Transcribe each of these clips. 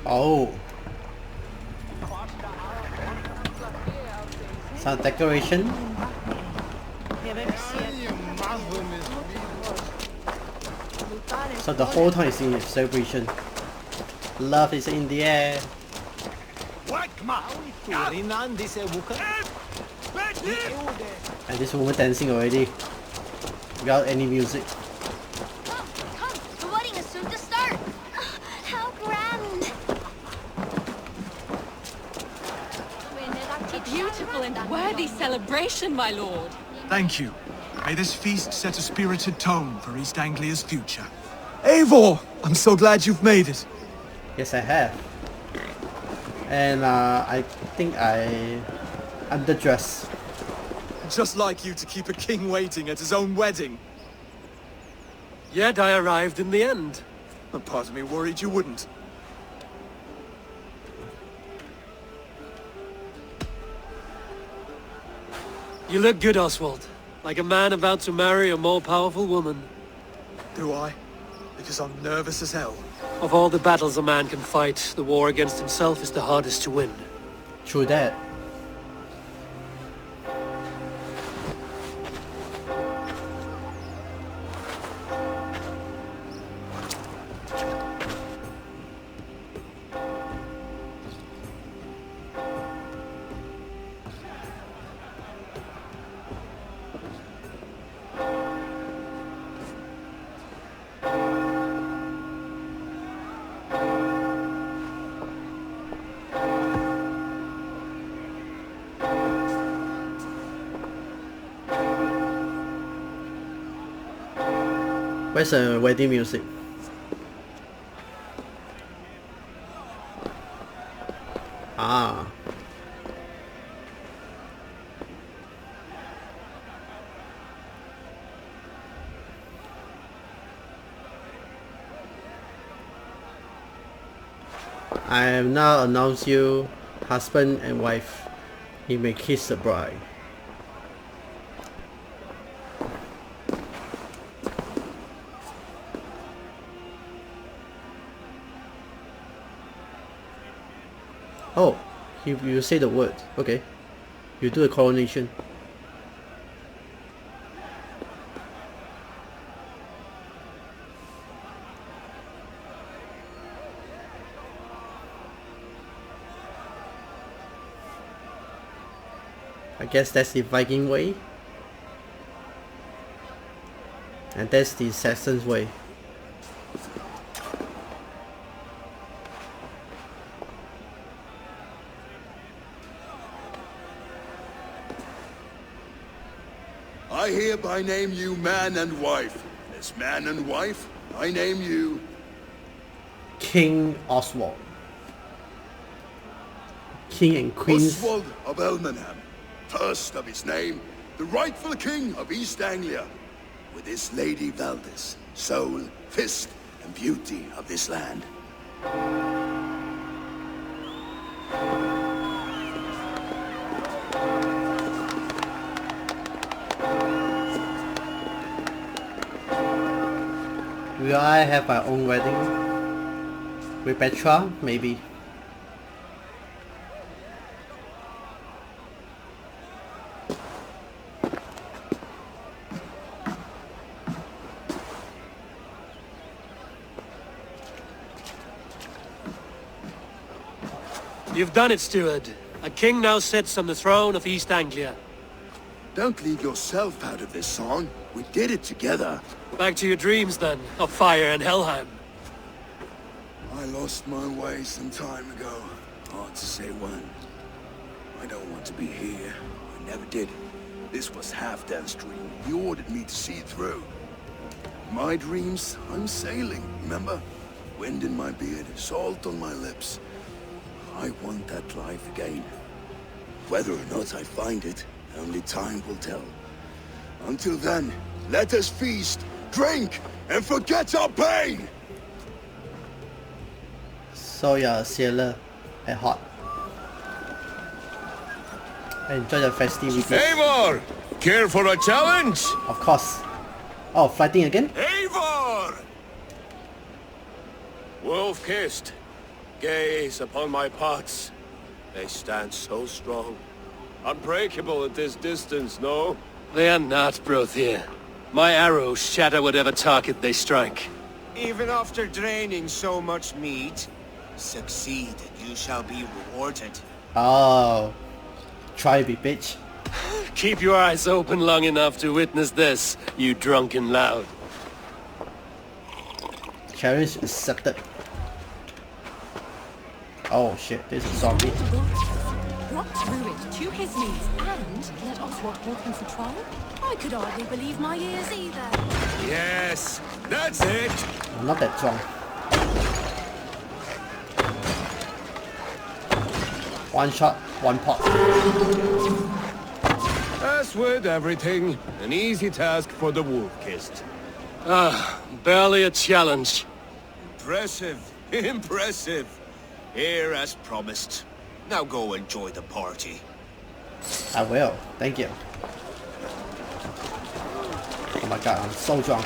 Oh. Some decoration. So the whole time is in celebration. Love is in the air. And this woman dancing already. Without any music. Come, the wedding is soon to start. How grand. A beautiful and worthy celebration, my lord. Thank you. May this feast set a spirited tone for East Anglia's future. Eivor! I'm so glad you've made it. Yes, I have. And I think I underdressed. Just like you to keep a king waiting at his own wedding. Yet I arrived in the end. A part of me worried you wouldn't. You look good, Oswald. Like a man about to marry a more powerful woman. Do I? Because I'm nervous as hell. Of all the battles a man can fight, the war against himself is the hardest to win. True that. Where's the wedding music? Ah. I have now announced you husband and wife. You may kiss the bride. Oh, you say the word. Okay. You do the coronation. I guess that's the Viking way. And that's the Saxon's way. I hereby name you man and wife. As man and wife, I name you... King Oswald. King and Queen. Oswald of Elmenham. First of his name, the rightful king of East Anglia. With his lady Valdis, soul, fist, and beauty of this land. Will I have my own wedding? With Petra? Maybe. You've done it, steward. A king now sits on the throne of East Anglia. Don't leave yourself out of this song. We did it together. Back to your dreams, then, of fire and Helheim. I lost my way some time ago. Hard to say when. I don't want to be here. I never did. This was Halfdan's dream. He ordered me to see it through. My dreams, I'm sailing, remember? Wind in my beard, salt on my lips. I want that life again. Whether or not I find it, only time will tell. Until then, let us feast, drink, and forget our pain! So you're a sailor at heart. Enjoy the festivities. Eivor! Care for a challenge? Of course. Oh, fighting again? Eivor! Wolf-kissed. Gaze upon my pots. They stand so strong. Unbreakable at this distance, no? They are not, Brother. My arrows shatter whatever target they strike. Even after draining so much meat, succeed and you shall be rewarded. Oh. Try me, bitch. Keep your eyes open long enough to witness this, you drunken loud. Challenge accepted. Oh shit, this is zombie. Dropped Reud to his knees and let Oswald walk in control? I could hardly believe my ears either. Yes, that's it. I'm not that strong. One shot, one pot. As with everything, an easy task for the wolf-kissed. Ah, barely a challenge. Impressive, impressive. Here as promised. Now go enjoy the party. I will, thank you. Oh my god, I'm so drunk.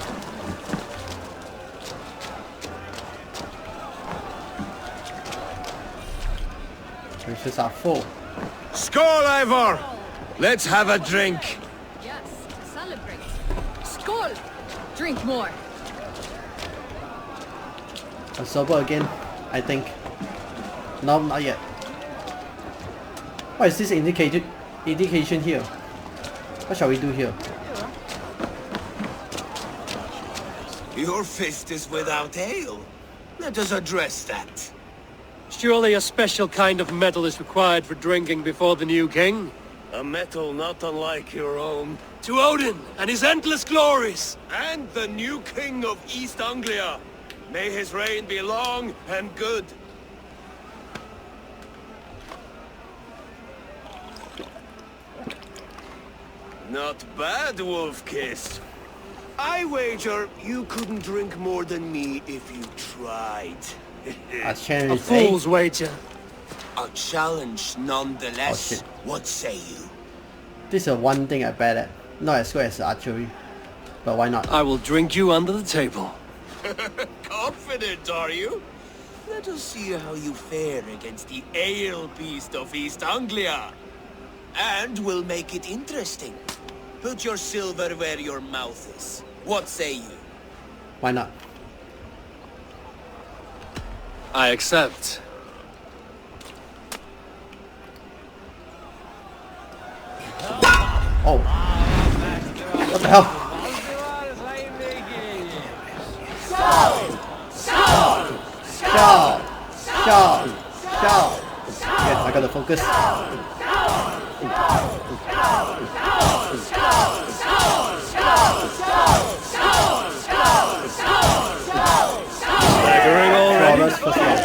Wishes are full. Skål, Eivor! Let's have a drink. Yes, celebrate. Skål! Drink more. I'm sober again, I think. No, not yet. What is this indication here? What shall we do here? Your fist is without ale. Let us address that. Surely a special kind of metal is required for drinking before the new king? A metal not unlike your own. To Odin and his endless glories! And the new king of East Anglia. May his reign be long and good. Not bad, Wolf-Kiss. I wager you couldn't drink more than me if you tried. A A challenge, fool's wager. A challenge nonetheless. Oh, shit. What say you? This is one thing I'm bad at. Not as good as archery. But why not? I will drink you under the table. Confident, are you? Let us see how you fare against the ale beast of East Anglia. And we'll make it interesting. Put your silver where your mouth is. What say you? Why not? I accept. Oh. What the hell? Shout! Yeah, I gotta focus. Staggering already? Flawless for sure.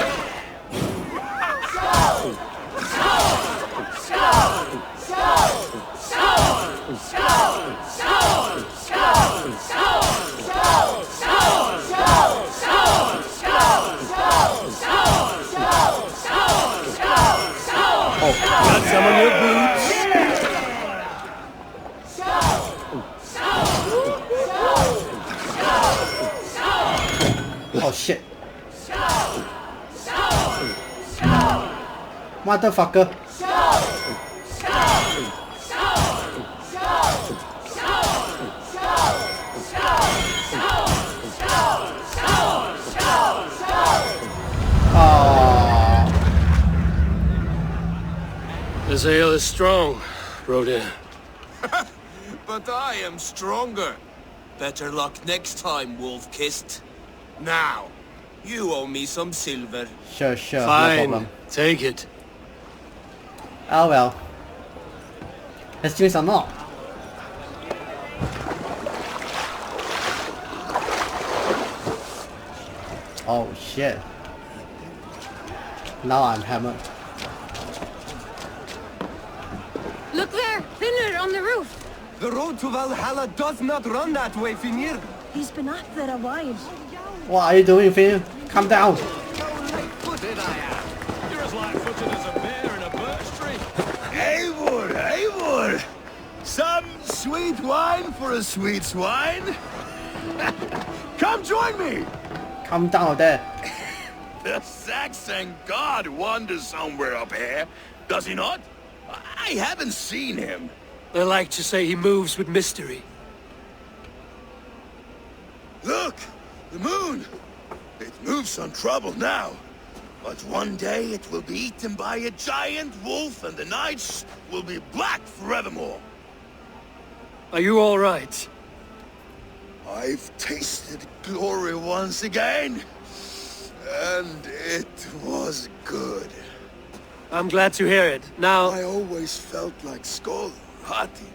Got some on your boots? Oh shit. Motherfucker. This ale is strong, Reud. But I am stronger. Better luck next time, Wolf-Kissed. Now, you owe me some silver. Sure, no Fine, problem. take it. Oh well. Let's drink some more. Oh shit. Now I'm hammered. Look there! Finner on the roof! The road to Valhalla does not run that way, Finir. He's been up there a while. What are you doing, Finn? Calm down. Light-footed I am. You're as light-footed as a bear in a birch tree. Eivor! Some sweet wine for a sweet swine? Come join me! Calm down there. The Saxon god wanders somewhere up here, does he not? I haven't seen him. They like to say he moves with mystery. Look! The moon! It moves on trouble now. But one day it will be eaten by a giant wolf and the nights will be black forevermore. Are you all right? I've tasted glory once again. And it was good. I'm glad to hear it. Now... I always felt like Skull, Hati.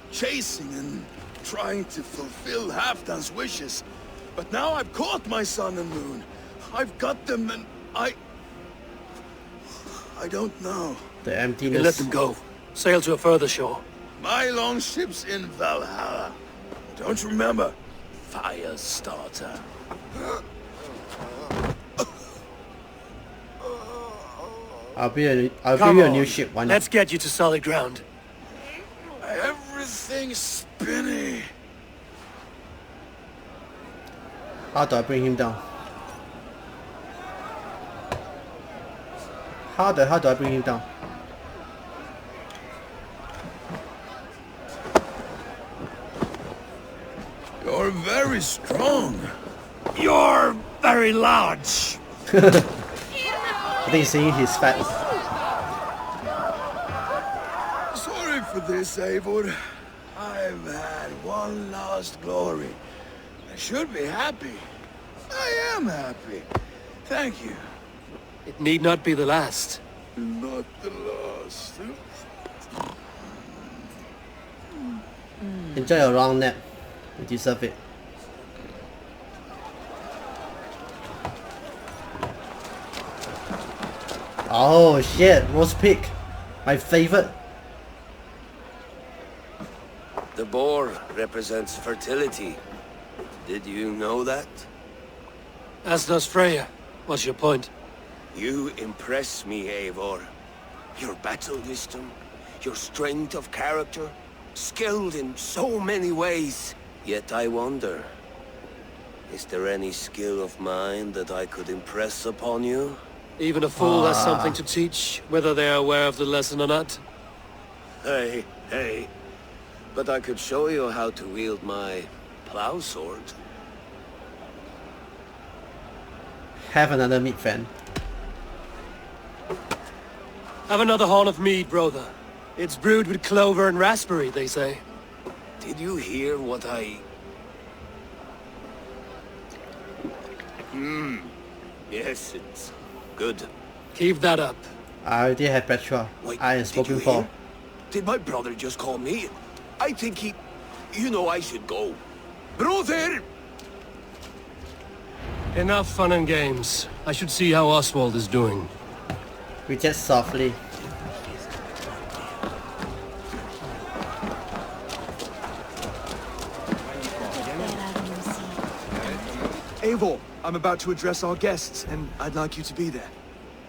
Chasing and trying to fulfill Halfdan's wishes. But now I've caught my sun and moon. I've got them and I don't know. The You emptiness. let them go. Sail to a further shore. My longship's in Valhalla. Don't you remember? Firestarter. I'll give you Come a on. new ship. Why not? Let's get you to solid ground. Everything's spinny. How do I bring him down? How do I bring him down? You're very strong. You're very large. I think he's saying he's fat. Sorry for this, Eivor. I've had one last glory. I should be happy. I am happy. Thank you. It need not be the last. Not the last. Enjoy your long nap. You deserve it. Oh shit, roast pig. My favorite. The boar represents fertility. Did you know that? As does Freya. What's your point? You impress me, Eivor. Your battle wisdom, your strength of character, skilled in so many ways. Yet I wonder, is there any skill of mine that I could impress upon you? Even a fool has something to teach, whether they are aware of the lesson or not. Hey. But I could show you how to wield my plow sword. Have another meat fan. Have another horn of mead, brother. It's brewed with clover and raspberry, they say. Did you hear what I... Yes, it's good. Keep that up. I already had Petra. Wait, I am did spoken you for. hear? Did my brother just call me? I think he... You know I should go. Brother! Enough fun and games. I should see how Oswald is doing. Reject softly. Eivor, I'm about to address our guests, and I'd like you to be there.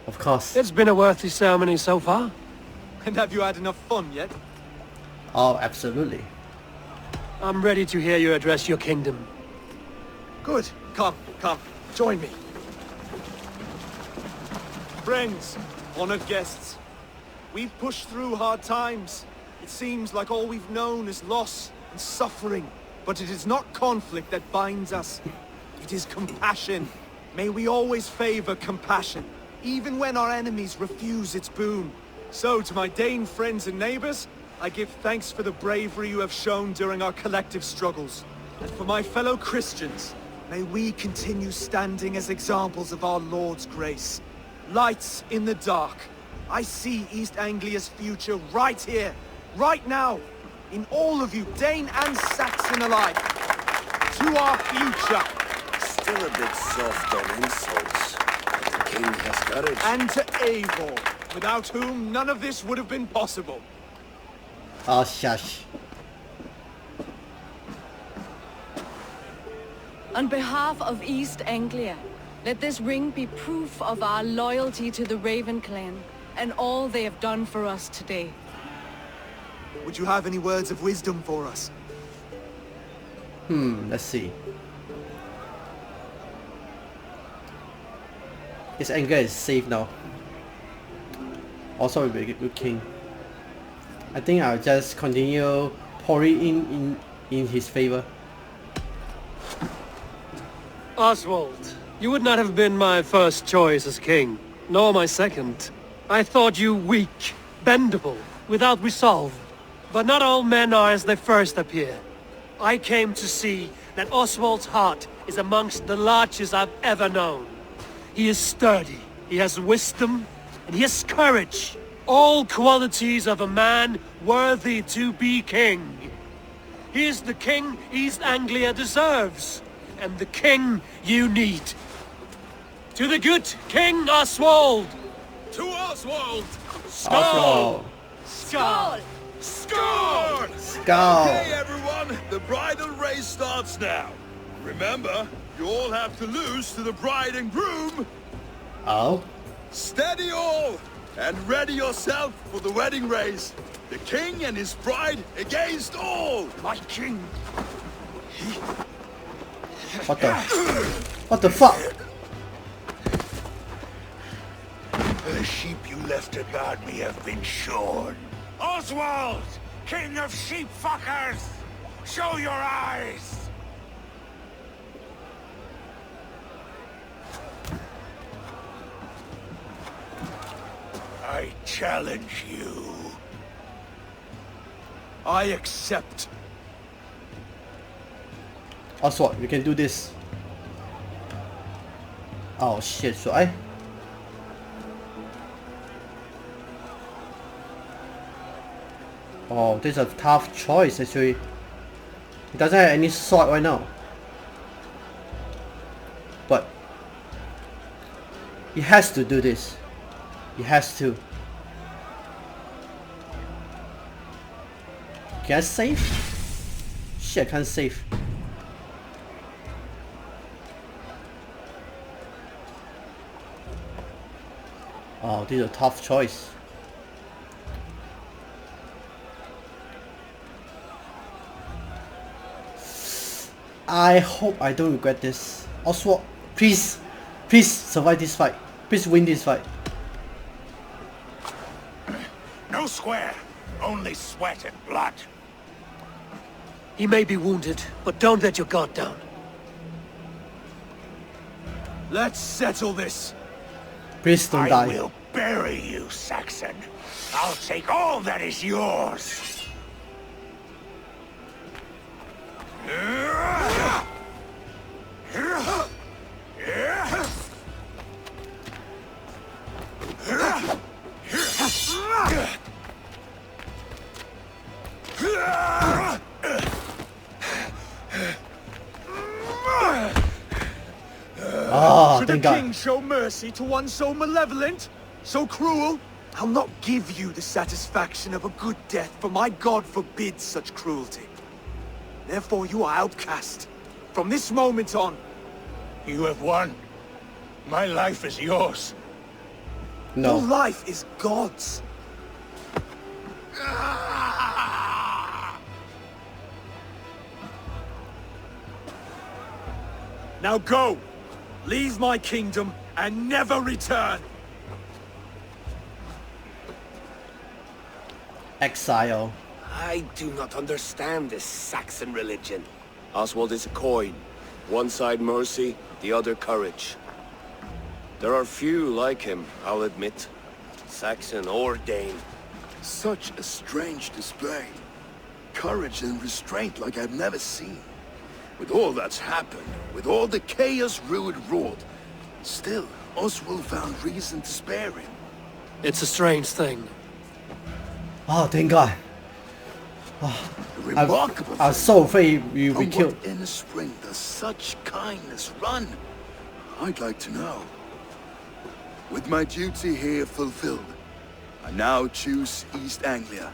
Of course. It's been a worthy ceremony so far. And have you had enough fun yet? Oh, absolutely. I'm ready to hear you address your kingdom. Good. Come. Join me. Friends, honored guests, we've pushed through hard times. It seems like all we've known is loss and suffering. But it is not conflict that binds us. It is compassion. May we always favor compassion, even when our enemies refuse its boon. So, to my Dane friends and neighbors, I give thanks for the bravery you have shown during our collective struggles. And for my fellow Christians, may we continue standing as examples of our Lord's grace. Lights in the dark. I see East Anglia's future right here, right now, in all of you, Dane and Saxon alike. To our future. Still a bit soft on insults, but the king has courage. And to Eivor, without whom none of this would have been possible. Oh, shush. On behalf of East Anglia, let this ring be proof of our loyalty to the Raven clan and all they have done for us today. Would you have any words of wisdom for us? Let's see. His anger is safe now. Also a very good king. I think I'll just continue pouring in his favor. Oswald, you would not have been my first choice as king, nor my second. I thought you weak, bendable, without resolve. But not all men are as they first appear. I came to see that Oswald's heart is amongst the largest I've ever known. He is sturdy, he has wisdom, and he has courage. All qualities of a man worthy to be king. He is the king East Anglia deserves, and the king you need. To the good King Oswald! To Oswald! Oswald! Skull! Score! Skull! Okay, everyone, the bridal race starts now. Remember, you all have to lose to the bride and groom. Oh? Steady all, and ready yourself for the wedding race. The king and his bride against all. My king! What the? What the fuck? The sheep you left to guard me have been shorn. Oswald! King of sheep fuckers! Show your eyes! I challenge you. I accept. Oswald, we can do this. Oh shit, should I? Oh, this is a tough choice actually. He doesn't have any sword right now. But he has to do this. He has to. Can I save? Shit, I can't save. Oh, this is a tough choice. I hope I don't regret this. Oswald, please, please survive this fight. Please win this fight. No square, only sweat and blood. He may be wounded, but don't let your guard down. Let's settle this. Please don't I die. will bury you, Saxon. I'll take all that is yours. Oh, Should the thank God. king show mercy to one so malevolent, so cruel? I'll not give you the satisfaction of a good death, for my god forbids such cruelty. Therefore you are outcast. From this moment on. You have won. My life is yours. No. Your life is God's. Now go! Leave my kingdom and never return! Exile. I do not understand this Saxon religion. Oswald is a coin. One side mercy, the other courage. There are few like him, I'll admit. Saxon or Dane. Such a strange display. Courage and restraint like I've never seen. With all that's happened, with all the chaos Reud wrought, still, Oswald found reason to spare him. It's a strange thing. Oh, thank God. A remarkable I was so afraid we On killed. what inner spring does such kindness run? I'd like to know. With my duty here fulfilled, I now choose East Anglia.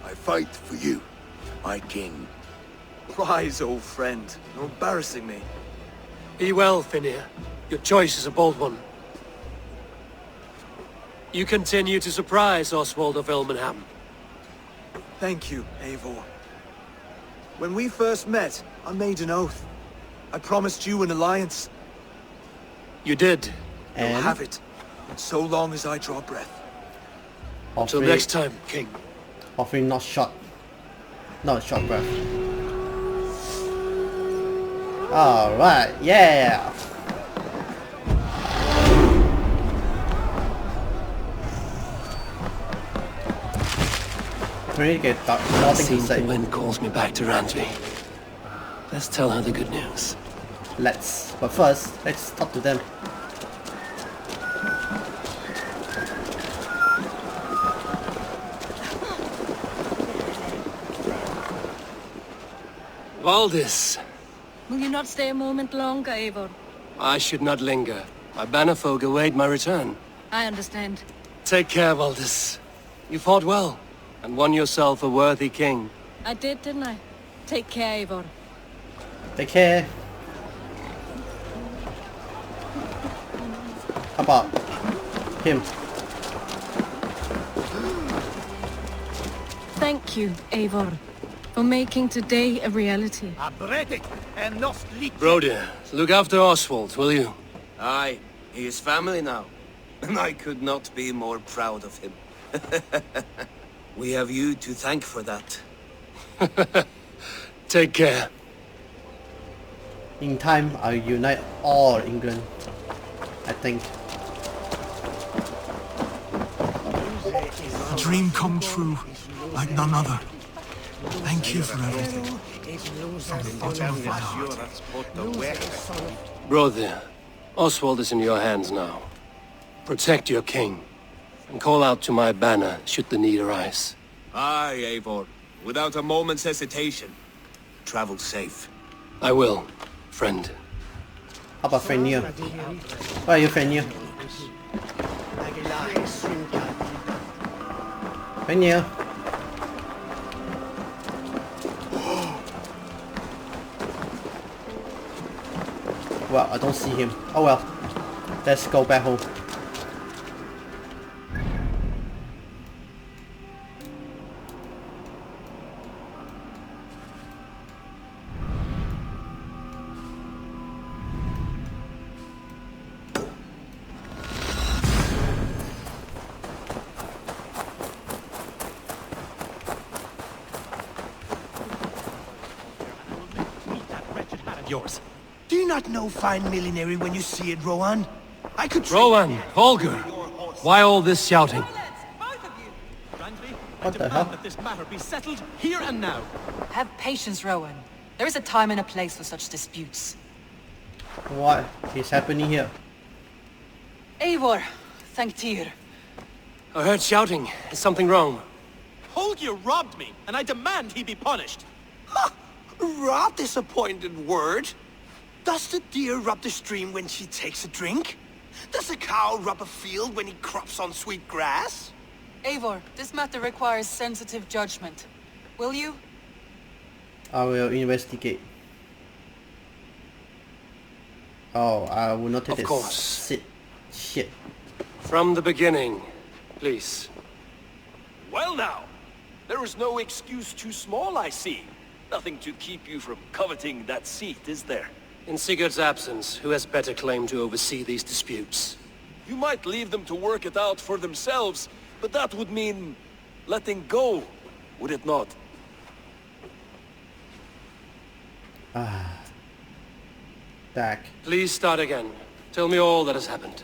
I fight for you, my king. Rise, old friend. You're embarrassing me. Be well, Finir. Your choice is a bold one. You continue to surprise Oswald of Ilmenham. Thank you, Eivor. When we first met, I made an oath. I promised you an alliance. You did, You'll And have it. So long as I draw breath. Until offering, next time, King. offering not short breath. Alright, yeah! We need to get nothing to The say. wind calls me back to Ransby. Let's tell her the good news. But first, let's talk to them. Valdis, Will you not stay a moment longer, Eivor? I should not linger. My banner folk await my return. I understand. Take care, Valdis. You fought well, and won yourself a worthy king. I did, didn't I? Take care, Eivor. Take care. How about him? Thank you, Eivor, for making today a reality. Broder, look after Oswald, will you? Aye, he is family now. And I could not be more proud of him. We have you to thank for that. Take care. In time, I'll unite all England. I think. A dream come true, like none other. Thank you for everything. From the bottom of my heart. Brother, Oswald is in your hands now. Protect your king, and call out to my banner should the need arise. Aye, Eivor. Without a moment's hesitation. Travel safe. I will, friend. How about Fenrir? Where are you, Fenrir? Fenrir? Well, I don't see him. Oh well. Let's go back home. Yours. Do you not know fine millinery when you see it, Rohan? I could... Rowan, Holger, why all this shouting? What the hell? Let this matter be settled here and now. Have patience, Rowan. There is a time and a place for such disputes. What is happening here? Eivor, thank Tyr. I heard shouting. Is something wrong? Holger robbed me, and I demand he be punished. Rot disappointed word. Does the deer rub the stream when she takes a drink? Does a cow rub a field when he crops on sweet grass? Eivor, this matter requires sensitive judgment. Will you? I will investigate. Oh, I will not take Of course. Shit. From the beginning, please. Well now, there is no excuse too small, I see. Nothing to keep you from coveting that seat, is there? In Sigurd's absence, who has better claim to oversee these disputes? You might leave them to work it out for themselves, but that would mean letting go, would it not? Back. Please start again. Tell me all that has happened.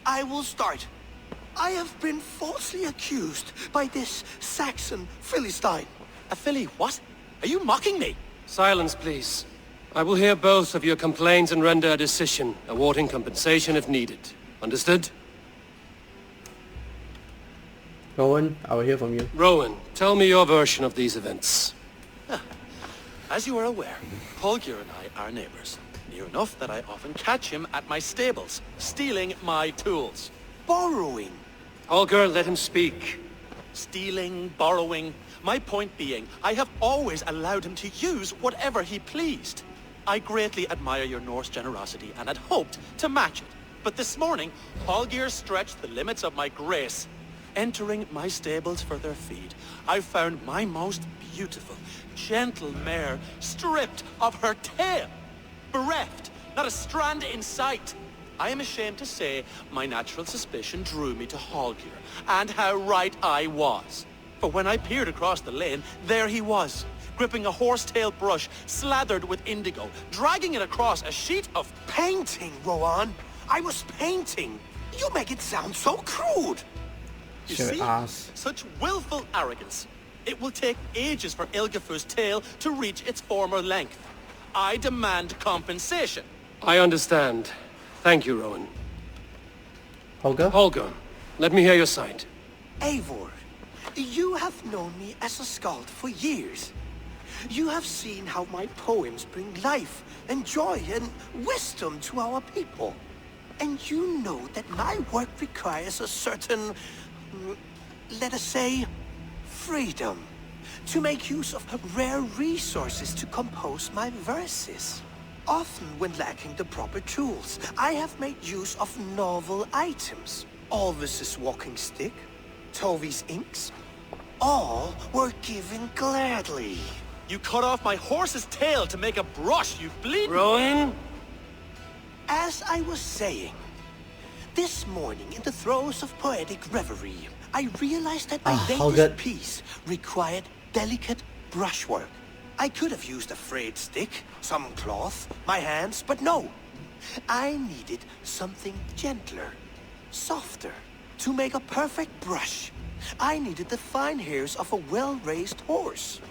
I will start. I have been falsely accused by this Saxon Philistine. A filly, what? Are you mocking me? Silence, please. I will hear both of your complaints and render a decision, awarding compensation if needed. Understood? Rowan, I will hear from you. Rowan, tell me your version of these events. As you are aware, Holger and I are neighbors. Near enough that I often catch him at my stables, stealing my tools. Borrowing. Holger, let him speak. Stealing, borrowing. My point being, I have always allowed him to use whatever he pleased. I greatly admire your Norse generosity and had hoped to match it. But this morning, Holger stretched the limits of my grace. Entering my stables for their feed, I found my most beautiful, gentle mare stripped of her tail. Bereft, not a strand in sight. I am ashamed to say my natural suspicion drew me to Holger, and how right I was. For when I peered across the lane, there he was, gripping a horsetail brush slathered with indigo, dragging it across a sheet of... Painting, Rowan! I was painting! You make it sound so crude! You Sure see? ass. Such willful arrogance. It will take ages for Ilgafur's tail to reach its former length. I demand compensation. I understand. Thank you, Rowan. Holger? Holger, let me hear your side. Eivor, you have known me as a skald for years. You have seen how my poems bring life and joy and wisdom to our people. And you know that my work requires a certain, let us say, freedom. To make use of rare resources to compose my verses. Often when lacking the proper tools, I have made use of novel items. Alvis's walking stick, Tovi's inks, all were given gladly. You cut off my horse's tail to make a brush, you bleed... Rowan? As I was saying, this morning in the throes of poetic reverie, I realized that my latest piece required delicate brushwork. I could have used a frayed stick, some cloth, my hands, but no. I needed something gentler, softer. To make a perfect brush, I needed the fine hairs of a well-raised horse.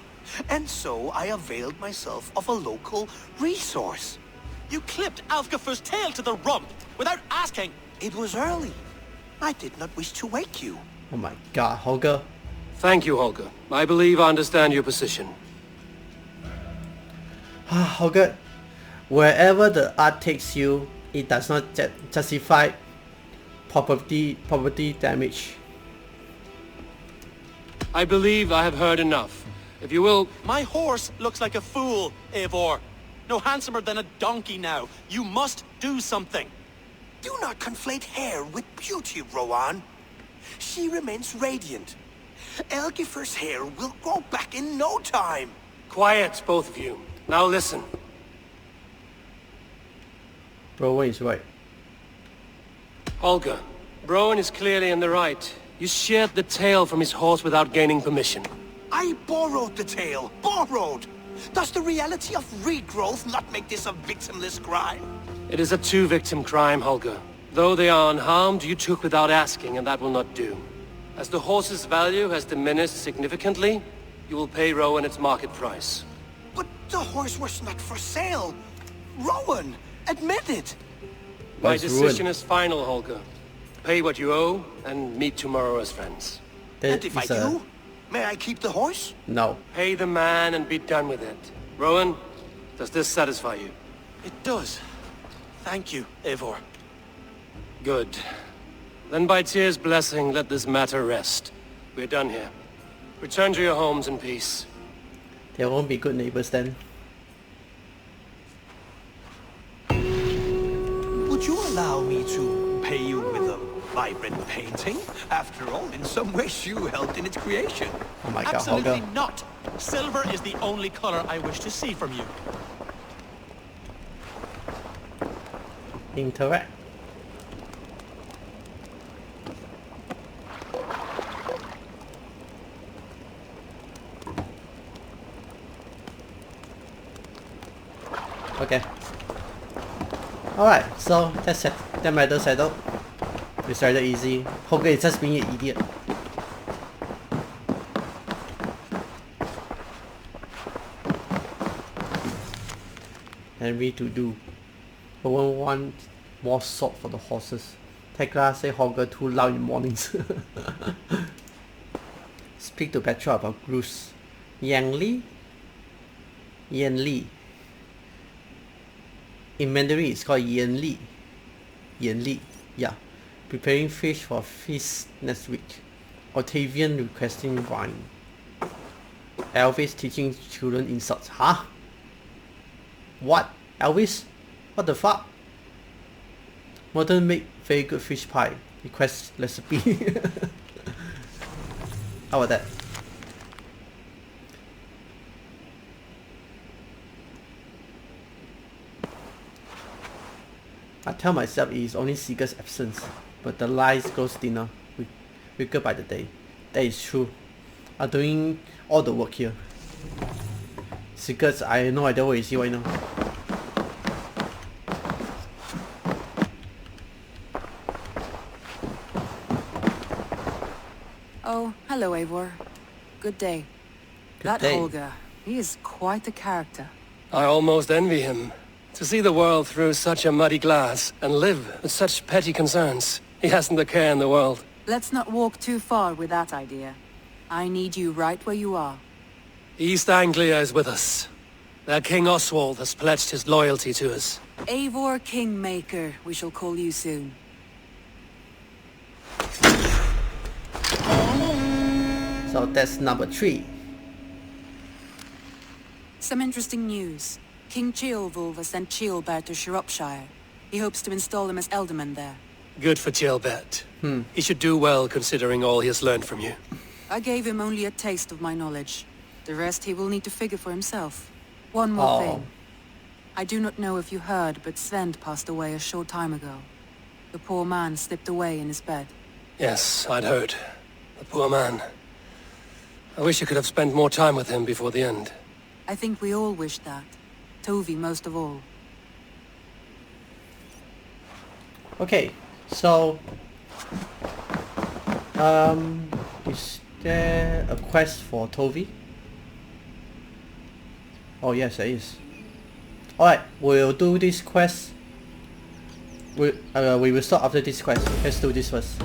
And so I availed myself of a local resource. You clipped Alfgafur's tail to the rump without asking. It was early. I did not wish to wake you. Oh my god, Holger. Thank you, Holger. I believe I understand your position. Holger, wherever the art takes you, it does not justify property damage. I believe I have heard enough. If you will... My horse looks like a fool, Eivor. No handsomer than a donkey now. You must do something. Do not conflate hair with beauty, Rowan. She remains radiant. Elgifur's hair will grow back in no time. Quiet, both of you. Now listen. Rowan is right. Holger, Rowan is clearly in the right. You sheared the tail from his horse without gaining permission. I borrowed the tail. Borrowed! Does the reality of regrowth not make this a victimless crime? It is a two-victim crime, Holger. Though they are unharmed, you took without asking, and that will not do. As the horse's value has diminished significantly, you will pay Rowan its market price. But the horse was not for sale. Rowan, admit it. My decision is final, Holger. Pay what you owe, and meet tomorrow as friends. And if I do, may I keep the horse? No. Pay the man and be done with it. Rowan, does this satisfy you? It does. Thank you, Eivor. Good. Then by Tyr's blessing, let this matter rest. We're done here. Return to your homes in peace. They won't be good neighbors then. Would you allow me to pay you with a vibrant painting? After all, in some ways you helped in its creation. Oh my god, Absolutely Holger. not. Silver is the only color I wish to see from you. Interact. Okay. Alright, so that's it. That matter settled. It's rather easy. Holger is just being an idiot. And we to do. Rowan want more salt for the horses. Tekla say Holger too loud in mornings. Speak to Petra about Bruce. Yang Li? Yan Li. In Mandarin it's called Yan Li. Yan Li. Yeah. Preparing fish for feast next week. Octavian requesting wine. Elvis teaching children insults. Huh? What? Elvis? What the fuck? Modern make very good fish pie. Request recipe. How about that? I tell myself it is only Sigurd's absence, but the lies grows thinner, weaker by the day. That is true. I'm doing all the work here. Sigurd, I have no idea where is he right now. Oh, hello, Eivor. Good day. Good day. Holger, he is quite a character. I almost envy him. To see the world through such a muddy glass and live with such petty concerns. He hasn't a care in the world. Let's not walk too far with that idea. I need you right where you are. East Anglia is with us. Their King Oswald has pledged his loyalty to us. Eivor Kingmaker, we shall call you soon. So that's number 3. Some interesting news. King Ceolwulf has sent Ceolbert to Shropshire. He hopes to install him as Elderman there. Good for Ceolbert. He should do well considering all he has learned from you. I gave him only a taste of my knowledge. The rest he will need to figure for himself. One more thing. I do not know if you heard, but Sven passed away a short time ago. The poor man slipped away in his bed. Yes, I'd heard. The poor man. I wish I could have spent more time with him before the end. I think we all wish that. Tovi most of all. Okay, so is there a quest for Tovi? Oh yes, there is. Alright, we'll do this quest. We will start after this quest. Let's do this first.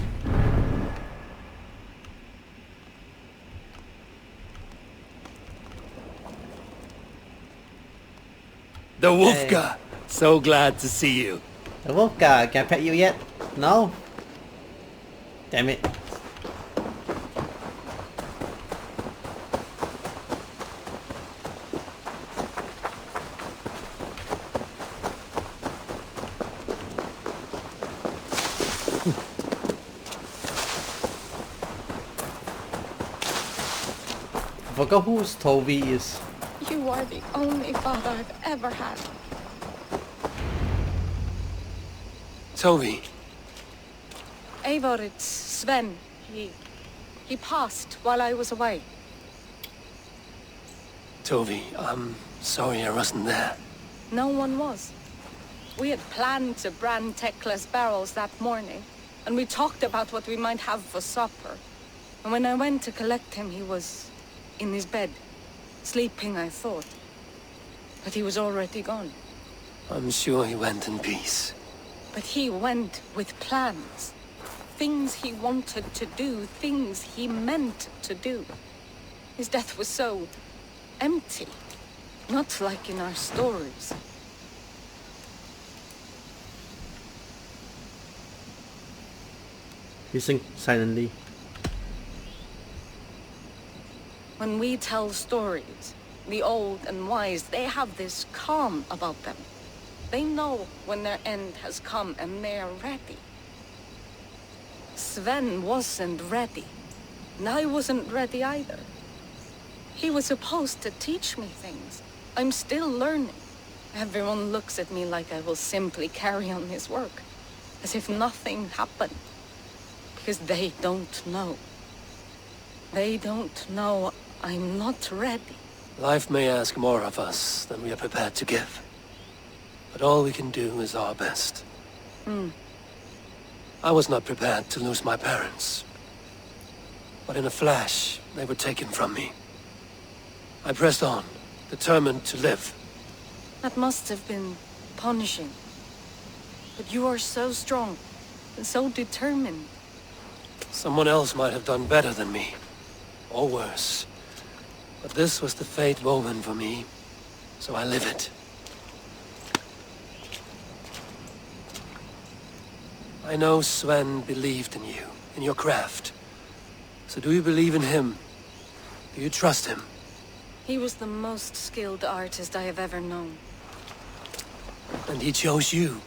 The Wolfgar! So glad to see you. The Wolfgar, can I pet you yet? No? Damn it. I forgot who Tovi is. You are the only father I've ever had. Tovi. Eivor, it's Sven. He passed while I was away. Tovi, I'm sorry I wasn't there. No one was. We had planned to brand Tekla's barrels that morning, and we talked about what we might have for supper. And when I went to collect him, he was in his bed. Sleeping, I thought. But he was already gone. I'm sure he went in peace. But he went with plans. Things he wanted to do, things he meant to do. His death was so empty. Not like in our stories. Listen silently. When we tell stories, the old and wise, they have this calm about them. They know when their end has come and they're ready. Sven wasn't ready. And I wasn't ready either. He was supposed to teach me things. I'm still learning. Everyone looks at me like I will simply carry on his work. As if nothing happened. Because they don't know. They don't know I'm not ready. Life may ask more of us than we are prepared to give. But all we can do is our best. I was not prepared to lose my parents. But in a flash, they were taken from me. I pressed on, determined to live. That must have been punishing. But you are so strong, and so determined. Someone else might have done better than me. Or worse. But this was the fate woven for me, so I live it. I know Sven believed in you, in your craft. So do you believe in him? Do you trust him? He was the most skilled artist I have ever known. And he chose you.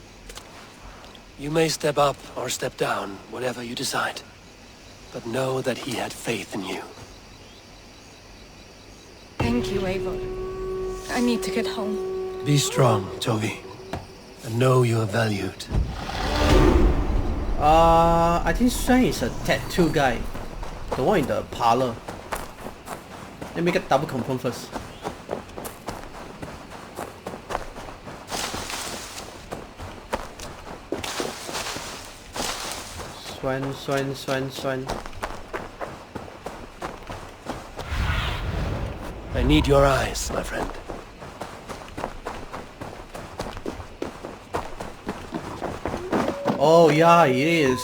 You may step up or step down, whatever you decide. But know that he had faith in you. Thank you, Eivor. I need to get home. Be strong, Tovi. and know you are valued. I think Sven is a tattoo guy. The one in the parlor. Let me get double confirm first. Sven. I need your eyes, my friend. Oh yeah, he is.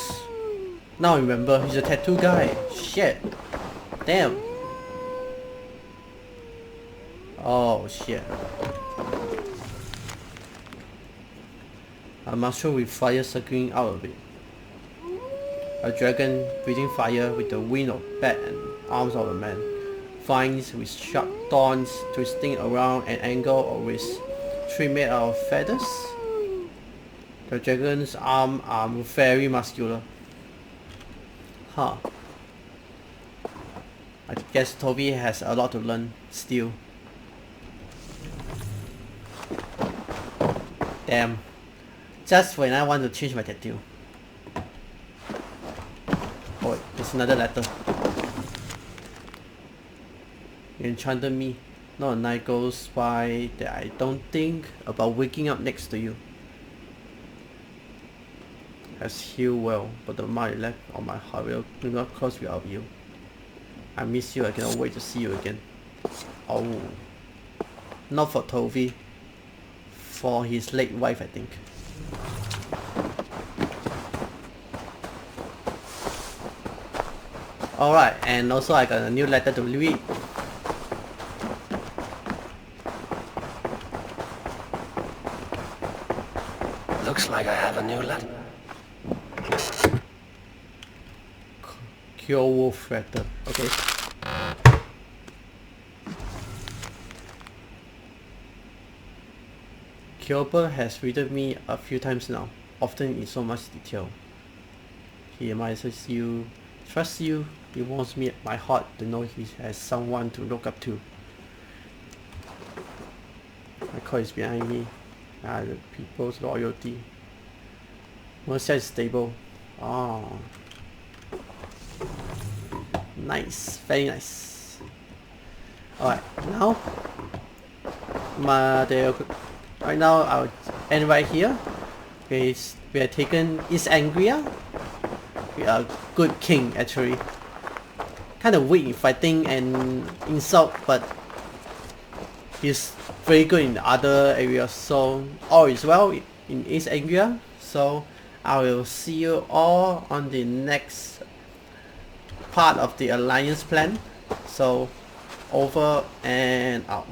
Now I remember, he's a tattoo guy. Shit. Damn. Oh shit. A mushroom with fire circling out of it. A dragon breathing fire with the wind of bat and arms of a man. Vines with sharp thorns twisting around an angle or with tree made out of feathers. The dragon's arms are very muscular. Huh. I guess Toby has a lot to learn still. Damn. Just when I want to change my tattoo. Oh wait, there's another letter. You enchanted me. Not a night goes by that I don't think about waking up next to you. Has healed well, but the mark left on my heart will not close without you. I miss you, I cannot wait to see you again. Oh. Not for Toby. For his late wife, I think. Alright, and also I got a new letter to read. Looks like I have a new letter. Cure Wolf letter. Okay. Kyober has read me a few times now, often in so much detail. He admires you, trusts you, he warms me my heart to know he has someone to look up to. My call is behind me. The people's loyalty. Mercia is stable. Oh. Nice, very nice. Alright, now right now I'll end right here. We have taken East Anglia. We are a good king actually. Kinda weak in fighting and insult, but he's very good in other areas, so all is well in East Anglia. So I will see you all on the next part of the alliance plan. So over and out.